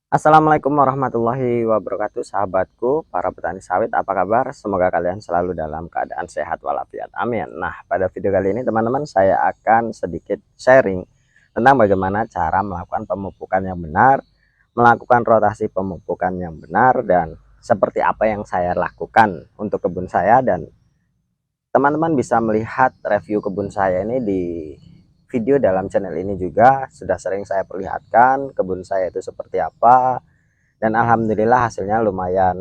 Assalamualaikum warahmatullahi wabarakatuh, sahabatku, para petani sawit, apa kabar? Semoga kalian selalu dalam keadaan sehat walafiat. Amin. Nah, pada video kali ini teman-teman saya akan sedikit sharing tentang bagaimana cara melakukan pemupukan yang benar, melakukan rotasi pemupukan yang benar, dan seperti apa yang saya lakukan untuk kebun saya. Dan teman-teman bisa melihat review kebun saya ini di video dalam channel ini juga. Sudah sering saya perlihatkan kebun saya itu seperti apa, dan alhamdulillah hasilnya lumayan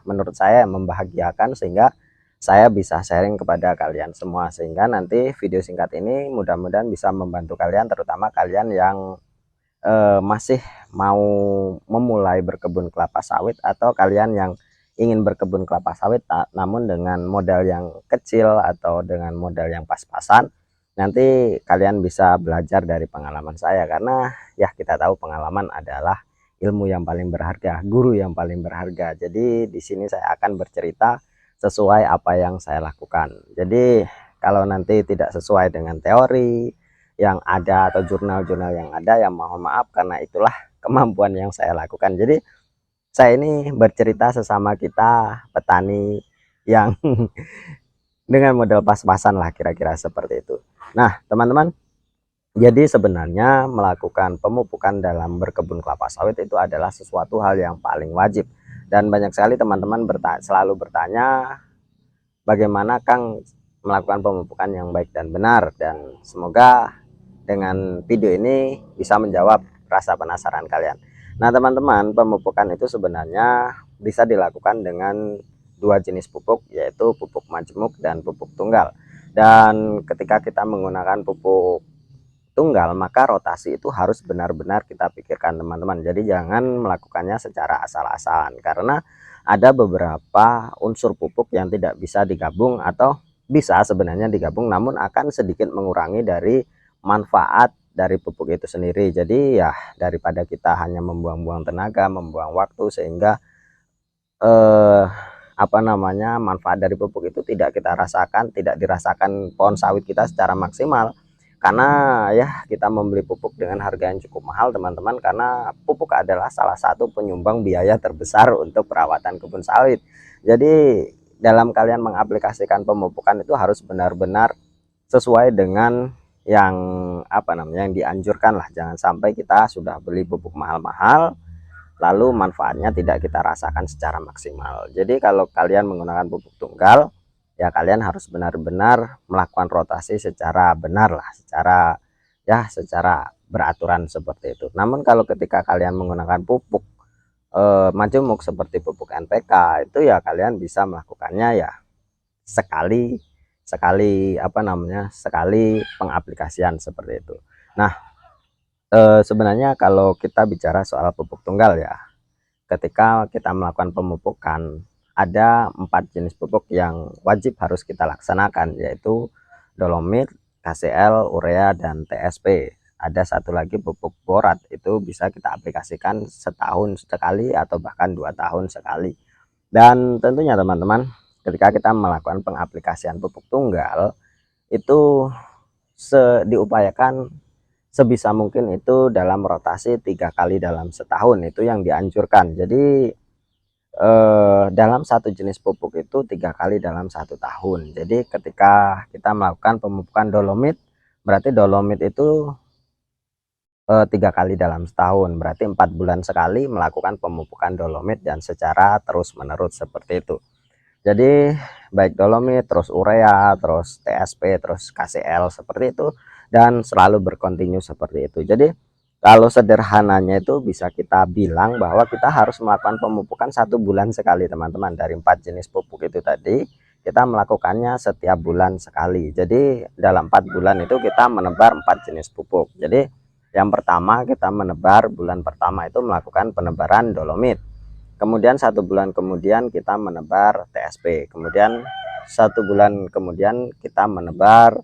menurut saya membahagiakan, sehingga saya bisa sharing kepada kalian semua, sehingga nanti video singkat ini mudah-mudahan bisa membantu kalian, terutama kalian yang masih mau memulai berkebun kelapa sawit, atau kalian yang ingin berkebun kelapa sawit namun dengan modal yang kecil atau dengan modal yang pas-pasan. Nanti kalian bisa belajar dari pengalaman saya, karena ya kita tahu pengalaman adalah ilmu yang paling berharga, guru yang paling berharga. Jadi di sini saya akan bercerita sesuai apa yang saya lakukan. Jadi kalau nanti tidak sesuai dengan teori yang ada atau jurnal-jurnal yang ada, ya mohon maaf, karena itulah kemampuan yang saya lakukan. Jadi saya ini bercerita sesama kita petani yang dengan modal pas-pasan lah, kira-kira seperti itu. Nah teman-teman, jadi sebenarnya melakukan pemupukan dalam berkebun kelapa sawit itu adalah sesuatu hal yang paling wajib, dan banyak sekali teman-teman selalu bertanya bagaimana Kang melakukan pemupukan yang baik dan benar, dan semoga dengan video ini bisa menjawab rasa penasaran kalian. Nah teman-teman, pemupukan itu sebenarnya bisa dilakukan dengan dua jenis pupuk, yaitu pupuk majemuk dan pupuk tunggal. Dan ketika kita menggunakan pupuk tunggal, maka rotasi itu harus benar-benar kita pikirkan teman-teman. Jadi jangan melakukannya secara asal-asalan, karena ada beberapa unsur pupuk yang tidak bisa digabung, atau bisa sebenarnya digabung namun akan sedikit mengurangi dari manfaat dari pupuk itu sendiri. Jadi ya daripada kita hanya membuang-buang tenaga, membuang waktu, sehingga eh apa namanya, manfaat dari pupuk itu tidak kita rasakan, tidak dirasakan pohon sawit kita secara maksimal, karena ya kita membeli pupuk dengan harga yang cukup mahal teman-teman, karena pupuk adalah salah satu penyumbang biaya terbesar untuk perawatan kebun sawit. Jadi dalam kalian mengaplikasikan pemupukan itu harus benar-benar sesuai dengan yang apa namanya, yang dianjurkan lah. Jangan sampai kita sudah beli pupuk mahal-mahal lalu manfaatnya tidak kita rasakan secara maksimal. Jadi kalau kalian menggunakan pupuk tunggal, ya kalian harus benar-benar melakukan rotasi secara benar lah, secara beraturan seperti itu. Namun kalau ketika kalian menggunakan pupuk majemuk seperti pupuk NPK, itu ya kalian bisa melakukannya ya sekali sekali apa namanya, sekali pengaplikasian seperti itu. Nah sebenarnya kalau kita bicara soal pupuk tunggal ya, ketika kita melakukan pemupukan ada 4 jenis pupuk yang wajib harus kita laksanakan, yaitu dolomit, KCl, urea, dan TSP. Ada satu lagi pupuk borat, itu bisa kita aplikasikan setahun sekali atau bahkan 2 tahun sekali. Dan tentunya teman-teman, ketika kita melakukan pengaplikasian pupuk tunggal itu diupayakan sebisa mungkin itu dalam rotasi 3 kali dalam setahun, itu yang dianjurkan. Jadi dalam satu jenis pupuk itu 3 kali dalam 1 tahun. Jadi ketika kita melakukan pemupukan dolomit, berarti dolomit itu 3 kali dalam setahun, berarti 4 bulan sekali melakukan pemupukan dolomit, dan secara terus menerus seperti itu. Jadi baik dolomit, terus urea, terus TSP, terus KCl seperti itu, dan selalu berkontinu seperti itu. Jadi kalau sederhananya itu bisa kita bilang bahwa kita harus melakukan pemupukan 1 bulan sekali teman-teman. Dari 4 jenis pupuk itu tadi kita melakukannya setiap bulan sekali. Jadi dalam 4 bulan itu kita menebar 4 jenis pupuk. Jadi yang pertama kita menebar, bulan pertama itu melakukan penebaran dolomit. Kemudian 1 bulan kemudian kita menebar TSP, kemudian 1 bulan kemudian kita menebar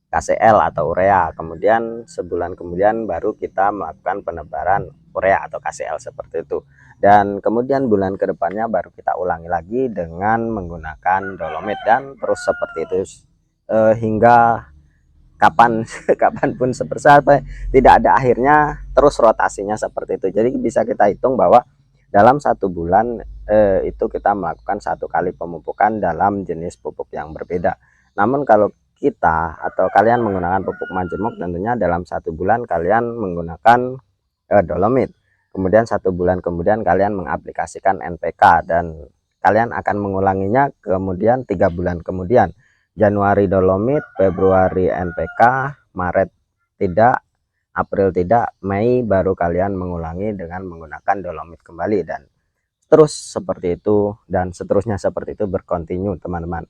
KCl atau urea, kemudian sebulan kemudian baru kita melakukan penebaran urea atau KCl seperti itu, dan kemudian bulan kedepannya baru kita ulangi lagi dengan menggunakan dolomit, dan terus seperti itu hingga kapan kapanpun seperti apa, tidak ada akhirnya, terus rotasinya seperti itu. Jadi bisa kita hitung bahwa dalam 1 bulan itu kita melakukan 1 kali pemupukan dalam jenis pupuk yang berbeda. Namun kalau kita atau kalian menggunakan pupuk majemuk, tentunya dalam 1 bulan kalian menggunakan dolomit, kemudian 1 bulan kemudian kalian mengaplikasikan NPK, dan kalian akan mengulanginya kemudian 3 bulan kemudian. Januari dolomit, Februari NPK, Maret tidak, April tidak, Mei baru kalian mengulangi dengan menggunakan dolomit kembali, dan terus seperti itu, dan seterusnya seperti itu berkontinu teman-teman.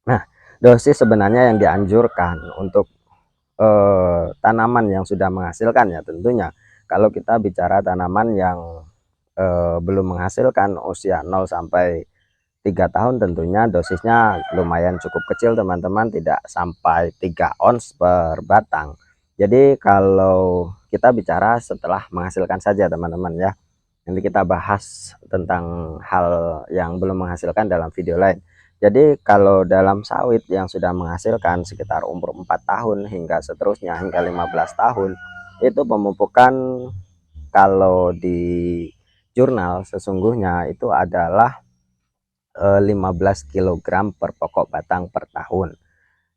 Nah, dosis sebenarnya yang dianjurkan untuk tanaman yang sudah menghasilkan, ya tentunya kalau kita bicara tanaman yang belum menghasilkan usia 0 sampai 3 tahun, tentunya dosisnya lumayan cukup kecil teman-teman, tidak sampai 3 ons per batang. Jadi kalau kita bicara setelah menghasilkan saja teman-teman ya, nanti kita bahas tentang hal yang belum menghasilkan dalam video lain. Jadi kalau dalam sawit yang sudah menghasilkan sekitar umur 4 tahun hingga seterusnya hingga 15 tahun, itu pemupukan kalau di jurnal sesungguhnya itu adalah 15 kg per pokok batang per tahun.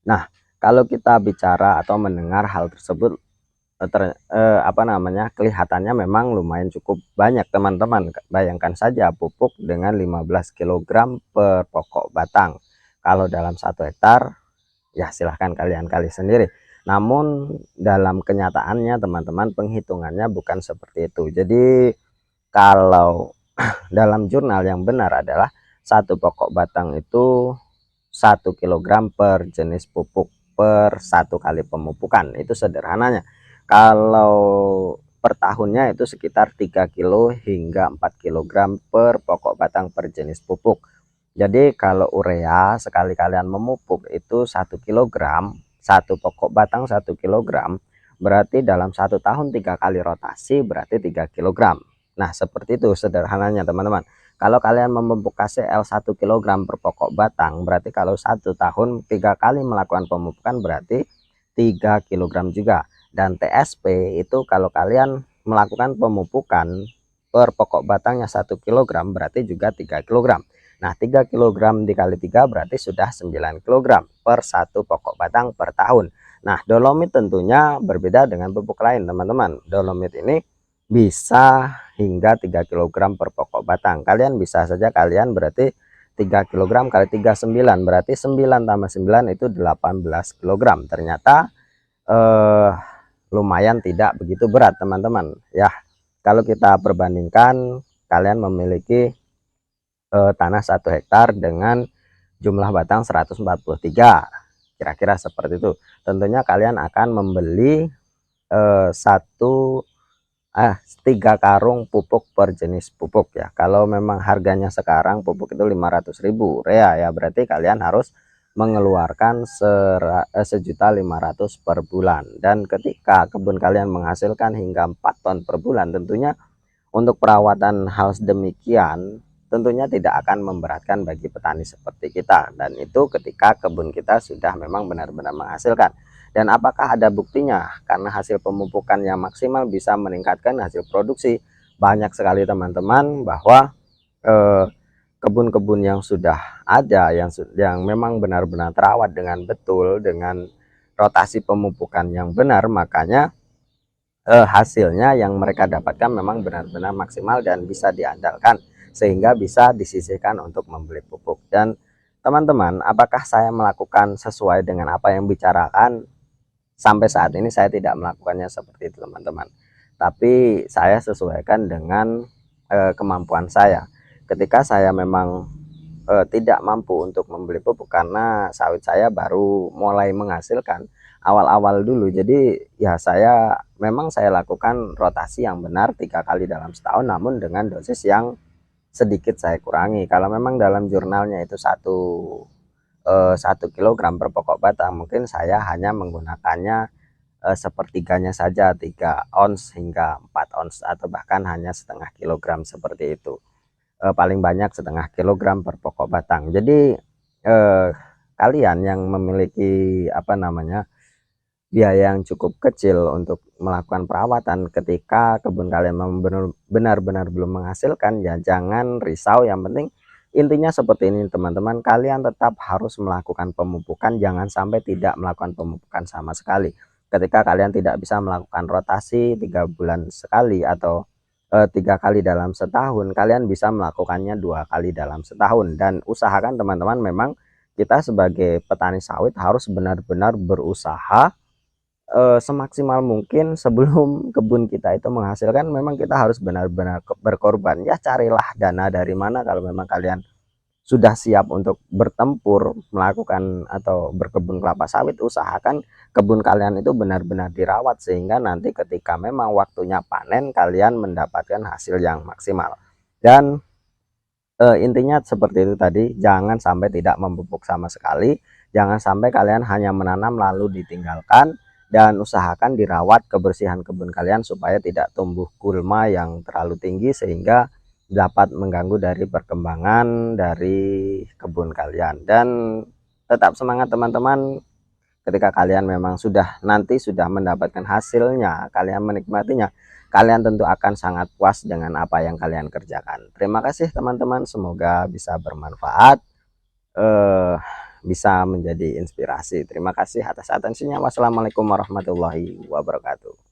Nah, kalau kita bicara atau mendengar hal tersebut kelihatannya memang lumayan cukup banyak teman-teman. Bayangkan saja pupuk dengan 15 kg per pokok batang. Kalau dalam 1 hektar, ya silahkan kalian kali sendiri. Namun dalam kenyataannya teman-teman, penghitungannya bukan seperti itu. Jadi kalau dalam jurnal yang benar adalah 1 pokok batang itu 1 kg per jenis pupuk per 1 kali pemupukan. Itu sederhananya. Kalau per tahunnya itu sekitar 3 kilo hingga 4 kg per pokok batang per jenis pupuk. Jadi kalau urea sekali kalian memupuk itu 1 kg, 1 pokok batang 1 kg, berarti dalam 1 tahun 3 kali rotasi berarti 3 kg. Nah seperti itu sederhananya teman-teman. Kalau kalian memupuk KCL 1 kg per pokok batang, berarti kalau 1 tahun 3 kali melakukan pemupukan berarti 3 kg juga. Dan TSP itu kalau kalian melakukan pemupukan per pokok batangnya 1 kg berarti juga 3 kg. Nah 3 kg dikali 3 berarti sudah 9 kg per 1 pokok batang per tahun. Nah dolomit tentunya berbeda dengan pupuk lain teman-teman. Dolomit ini bisa hingga 3 kg per pokok batang. Kalian bisa saja kalian berarti 3 kg kali 3 9, berarti 9 tambah 9 itu 18 kg. Ternyata lumayan tidak begitu berat teman-teman ya. Kalau kita perbandingkan, kalian memiliki tanah 1 hektar dengan jumlah batang 143, kira-kira seperti itu. Tentunya kalian akan membeli 3 karung pupuk per jenis pupuk ya. Kalau memang harganya sekarang pupuk itu 500.000 urea ya, berarti kalian harus mengeluarkan 1.500.000 per bulan. Dan ketika kebun kalian menghasilkan hingga 4 ton per bulan, tentunya untuk perawatan hal sedemikian tentunya tidak akan memberatkan bagi petani seperti kita. Dan itu ketika kebun kita sudah memang benar-benar menghasilkan. Dan apakah ada buktinya? Karena hasil pemupukan yang maksimal bisa meningkatkan hasil produksi. Banyak sekali teman-teman bahwa kebun-kebun yang sudah ada, yang memang benar-benar terawat dengan betul, dengan rotasi pemupukan yang benar, makanya hasilnya yang mereka dapatkan memang benar-benar maksimal dan bisa diandalkan, sehingga bisa disisihkan untuk membeli pupuk. Dan teman-teman, apakah saya melakukan sesuai dengan apa yang bicarakan? Sampai saat ini saya tidak melakukannya seperti itu teman-teman, tapi saya sesuaikan dengan kemampuan saya. Ketika saya memang tidak mampu untuk membeli pupuk karena sawit saya baru mulai menghasilkan awal-awal dulu, jadi ya saya lakukan rotasi yang benar 3 kali dalam setahun, namun dengan dosis yang sedikit saya kurangi. Kalau memang dalam jurnalnya itu 1 kg per pokok batang, mungkin saya hanya menggunakannya sepertiganya saja, 3 ons hingga 4 ons, atau bahkan hanya setengah kilogram seperti itu. Paling banyak setengah kilogram per pokok batang. Jadi kalian yang memiliki biaya yang cukup kecil untuk melakukan perawatan. Ketika kebun kalian memang benar-benar belum menghasilkan, ya jangan risau. Yang penting intinya seperti ini teman-teman, kalian tetap harus melakukan pemupukan, jangan sampai tidak melakukan pemupukan sama sekali. Ketika kalian tidak bisa melakukan rotasi 3 bulan sekali atau 3 kali dalam setahun, kalian bisa melakukannya 2 kali dalam setahun. Dan usahakan teman-teman, memang kita sebagai petani sawit harus benar-benar berusaha semaksimal mungkin sebelum kebun kita itu menghasilkan. Memang kita harus benar-benar berkorban. Ya carilah dana dari mana. Kalau memang kalian sudah siap untuk bertempur melakukan atau berkebun kelapa sawit, usahakan kebun kalian itu benar-benar dirawat, sehingga nanti ketika memang waktunya panen, kalian mendapatkan hasil yang maksimal. Dan intinya seperti itu tadi, jangan sampai tidak memupuk sama sekali, jangan sampai kalian hanya menanam lalu ditinggalkan, dan usahakan dirawat kebersihan kebun kalian supaya tidak tumbuh gulma yang terlalu tinggi sehingga dapat mengganggu dari perkembangan dari kebun kalian. Dan tetap semangat teman-teman, ketika kalian memang nanti sudah mendapatkan hasilnya, kalian menikmatinya, kalian tentu akan sangat puas dengan apa yang kalian kerjakan. Terima kasih teman-teman, semoga bisa bermanfaat, bisa menjadi inspirasi. Terima kasih atas atensinya. Wassalamualaikum warahmatullahi wabarakatuh.